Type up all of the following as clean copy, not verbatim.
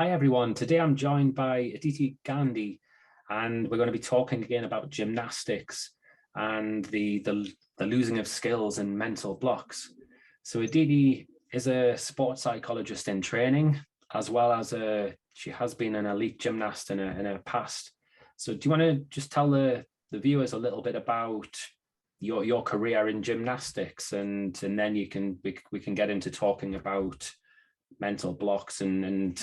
Hi everyone, today I'm joined by Aditi Gandhi and we're going to be talking again about gymnastics and the losing of skills and mental blocks. So Aditi is a sports psychologist in training, as well as she has been an elite gymnast in her past. So do you want to just tell the viewers a little bit about your career in gymnastics, and then we can get into talking about mental blocks and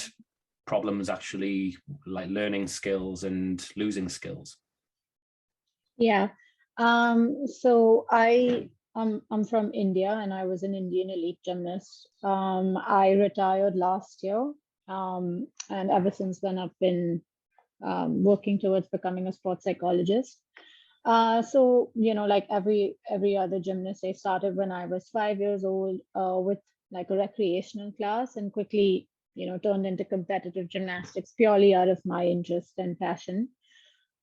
problems actually like learning skills and losing skills? Yeah. So I'm from India and I was an Indian elite gymnast. I retired last year. And ever since then I've been working towards becoming a sports psychologist. So, like every other gymnast, I started when I was 5 years old with like a recreational class, and quickly, turned into competitive gymnastics purely out of my interest and passion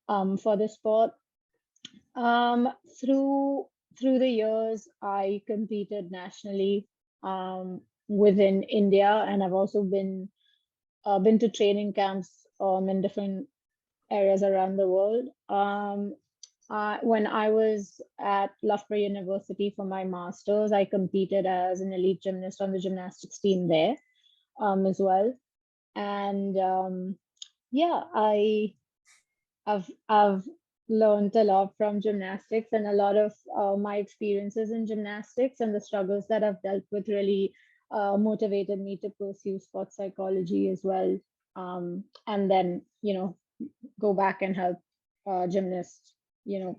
for the sport. Um, through through the years, I competed nationally within India, and I've also been to training camps in different areas around the world. When I was at Loughborough University for my master's, I competed as an elite gymnast on the gymnastics team there as well. And yeah, I've learned a lot from gymnastics, and a lot of my experiences in gymnastics and the struggles that I've dealt with really motivated me to pursue sports psychology as well. And then, go back and help gymnasts,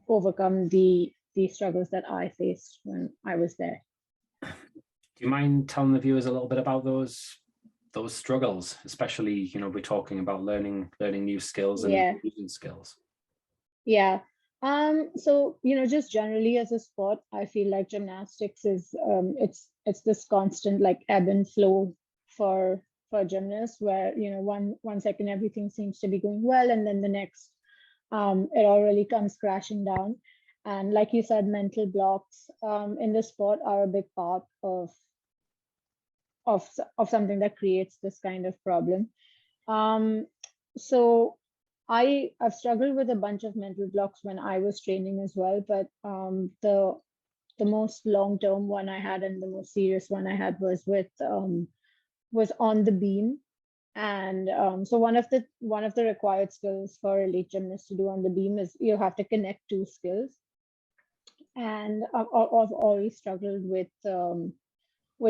overcome the struggles that I faced when I was there. Do you mind telling the viewers a little bit about those struggles, especially we're talking about learning new skills and using skills? Yeah. So, just generally as a sport, I feel like gymnastics is it's this constant like ebb and flow for gymnasts, where one second everything seems to be going well, and then the next it all really comes crashing down. And like you said, mental blocks in the sport are a big part of something that creates this kind of problem. So I've struggled with a bunch of mental blocks when I was training as well, but the most long-term one I had and the most serious one I had was was on the beam. And so one of the required skills for elite gymnasts to do on the beam is you have to connect two skills. And I've always struggled with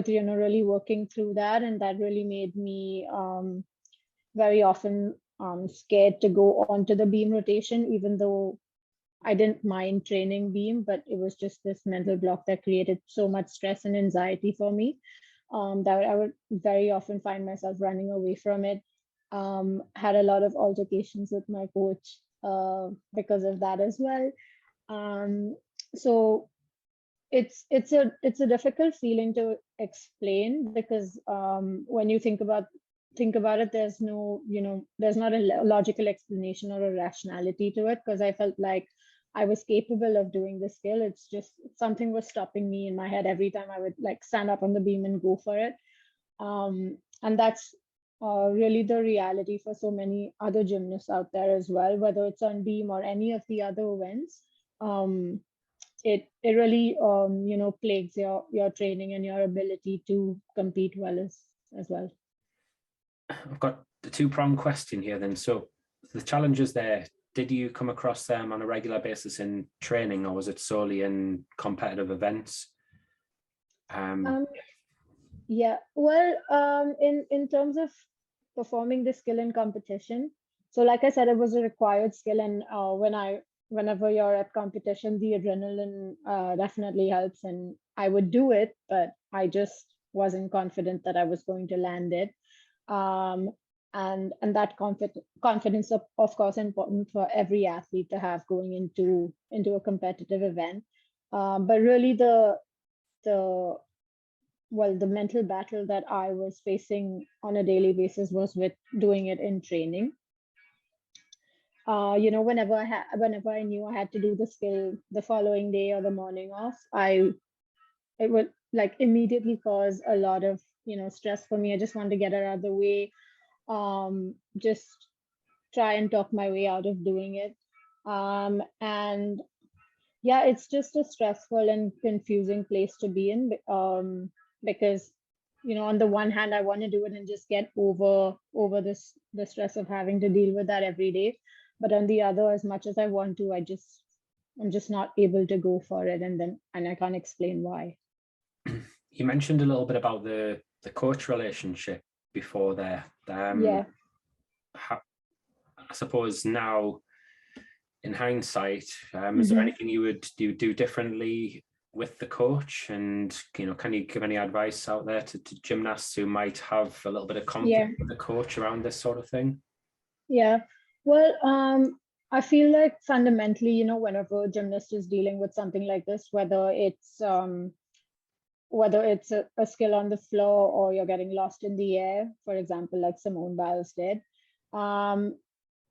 really working through that, and that really made me very often scared to go onto the beam rotation, even though I didn't mind training beam, but it was just this mental block that created so much stress and anxiety for me that I would very often find myself running away from it. Had a lot of altercations with my coach because of that as well. So it's a difficult feeling to explain, because when you think about it, there's no, there's not a logical explanation or a rationality to it, because I felt like I was capable of doing the skill. It's just something was stopping me in my head every time I would like stand up on the beam and go for it. And that's really the reality for so many other gymnasts out there as well, whether it's on beam or any of the other events. It really plagues your training and your ability to compete well as well. I've got the two-pronged question here then. So the challenges there, did you come across them on a regular basis in training, or was it solely in competitive events? Yeah, well, in terms of performing the skill in competition, so like I said, it was a required skill, and whenever you're at competition, the adrenaline definitely helps, and I would do it, but I just wasn't confident that I was going to land it. And that confidence, of course, important for every athlete to have going into a competitive event. But really the mental battle that I was facing on a daily basis was with doing it in training. Whenever I knew I had to do the skill the following day or the morning off, it would like immediately cause a lot of stress for me. I just wanted to get it out of the way. just try and talk my way out of doing it. And yeah, it's just a stressful and confusing place to be in, because on the one hand, I want to do it and just get over the stress of having to deal with that every day. But on the other, as much as I want to, I'm just not able to go for it, and I can't explain why. You mentioned a little bit about the coach relationship before there. Yeah. I suppose now, in hindsight, is there anything you would do differently with the coach? And can you give any advice out there to gymnasts who might have a little bit of conflict with the coach around this sort of thing? Yeah. Well, I feel like fundamentally, whenever a gymnast is dealing with something like this, whether it's a skill on the floor or you're getting lost in the air, for example, like Simone Biles did.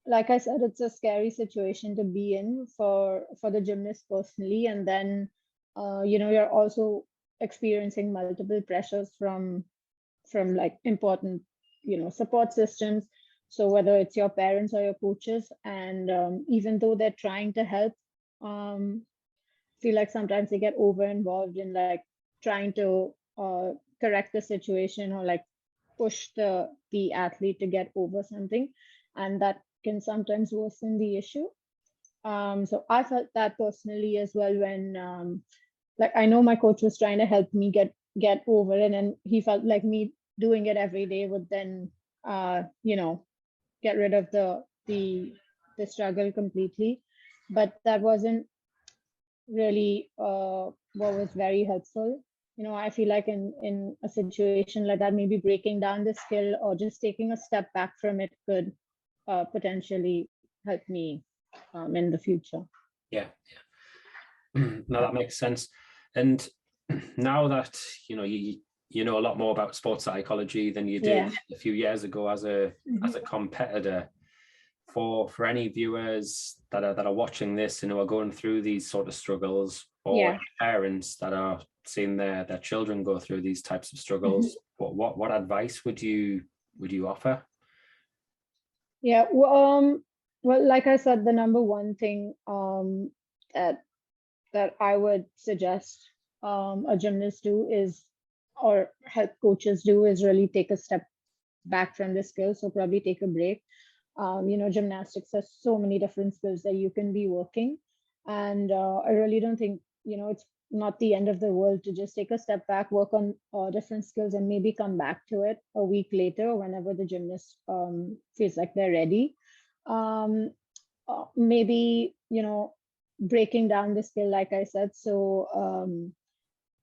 Like I said, it's a scary situation to be in for the gymnast personally. And then, you're also experiencing multiple pressures from like important, support systems. So whether it's your parents or your coaches, and even though they're trying to help, feel like sometimes they get over involved in like trying to correct the situation or like push the athlete to get over something, and that can sometimes worsen the issue. So I felt that personally as well when like I know my coach was trying to help me get over it, and he felt like me doing it every day would then get rid of the struggle completely. But that wasn't really what was very helpful. I feel like in a situation like that, maybe breaking down the skill or just taking a step back from it could potentially help me in the future. Yeah. No, that makes sense. And now that you know a lot more about sports psychology than you did a few years ago as a competitor, for any viewers that are watching this and who are going through these sort of struggles, or parents that are seeing their children go through these types of struggles, what advice would you offer? Yeah, well, like I said, the number one thing that I would suggest a gymnast do is, or help coaches do, is really take a step back from the skill. So probably take a break. Gymnastics has so many different skills that you can be working, and I really don't think it's not the end of the world to just take a step back, work on different skills, and maybe come back to it a week later whenever the gymnast feels like they're ready. Maybe breaking down the skill, like I said. So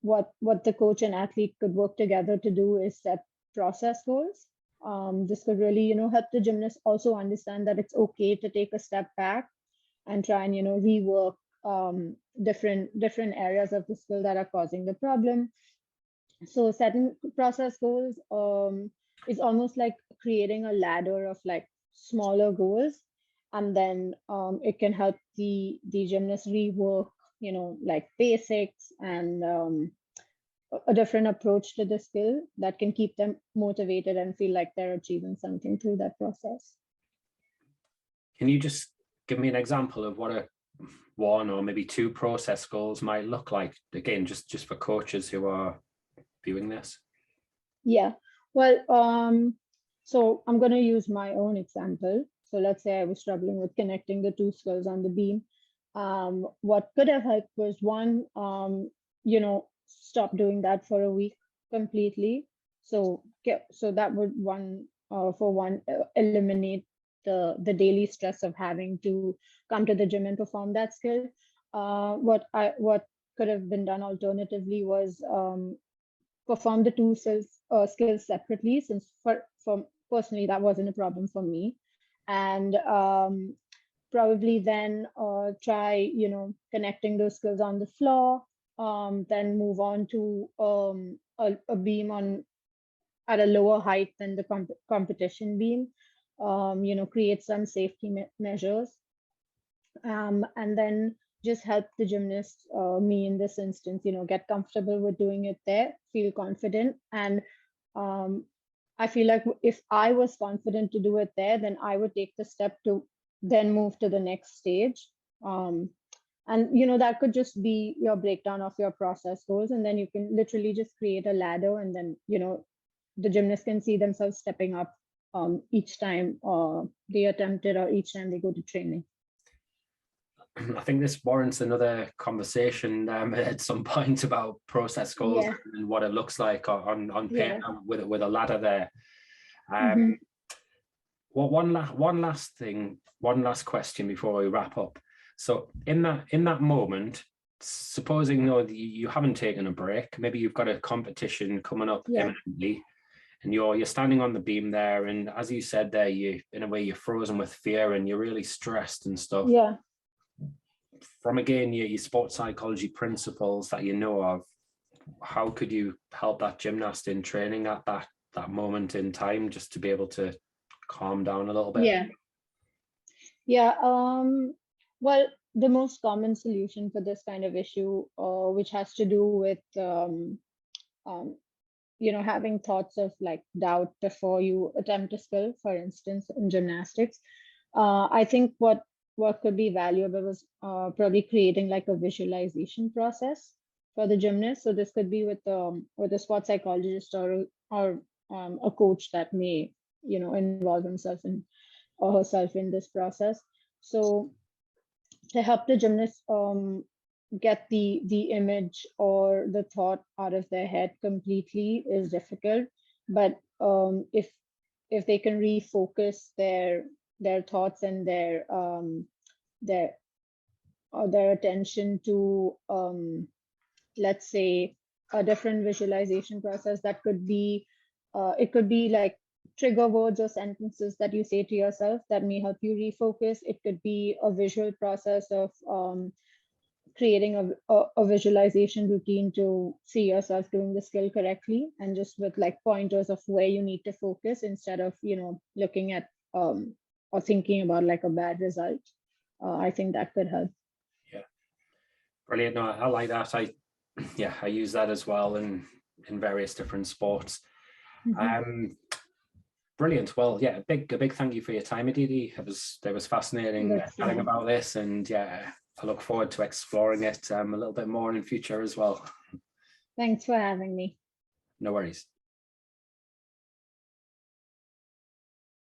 what the coach and athlete could work together to do is set process goals. This could really help the gymnast also understand that it's okay to take a step back and try and rework different areas of the skill that are causing the problem. So setting process goals is almost like creating a ladder of like smaller goals, and then it can help the gymnast rework like basics and a different approach to the skill that can keep them motivated and feel like they're achieving something through that process. Can you just give me an example of what a one or maybe two process goals might look like, again, just for coaches who are viewing this? Yeah, well, so I'm going to use my own example. So let's say I was struggling with connecting the two skills on the beam. What could have helped was one, stop doing that for a week completely. So that would eliminate the daily stress of having to come to the gym and perform that skill. What could have been done alternatively was perform the two skills separately, since for personally that wasn't a problem for me, and probably then try connecting those skills on the floor, then move on to a beam at a lower height than the competition beam, create some safety measures, and then just help the gymnast, me in this instance, get comfortable with doing it there, feel confident. And I feel like if I was confident to do it there, then I would take the step to then move to the next stage. And that could just be your breakdown of your process goals, and then you can literally just create a ladder, and then the gymnast can see themselves stepping up each time they attempt it, or each time they go to training. I think this warrants another conversation at some point about process goals and what it looks like on paper with a ladder there. Well, one last question before we wrap up. So in that moment, supposing you haven't taken a break, maybe you've got a competition coming up imminently, and you're standing on the beam there, and as you said there, in a way you're frozen with fear and you're really stressed and stuff. Yeah. From again your sports psychology principles that you know of, how could you help that gymnast in training at that moment in time, just to be able to calm down a little bit? Well, the most common solution for this kind of issue, which has to do with having thoughts of like doubt before you attempt a skill, for instance, in gymnastics, I think what could be valuable was probably creating like a visualization process for the gymnast. So this could be with a sports psychologist or a coach that may involve himself or herself in this process. So to help the gymnast get the image or the thought out of their head completely is difficult, but if they can refocus their thoughts and their attention to let's say a different visualization process, that could be it could be like trigger words or sentences that you say to yourself that may help you refocus. It could be a visual process of creating a visualization routine to see yourself doing the skill correctly, and just with like pointers of where you need to focus instead of looking at or thinking about like a bad result. I think that could help. Yeah, brilliant. No, I like that. I use that as well in various different sports. Brilliant. Well, yeah, a big thank you for your time, Aditi. It was fascinating chatting about this, and I look forward to exploring it a little bit more in the future as well. Thanks for having me. No worries.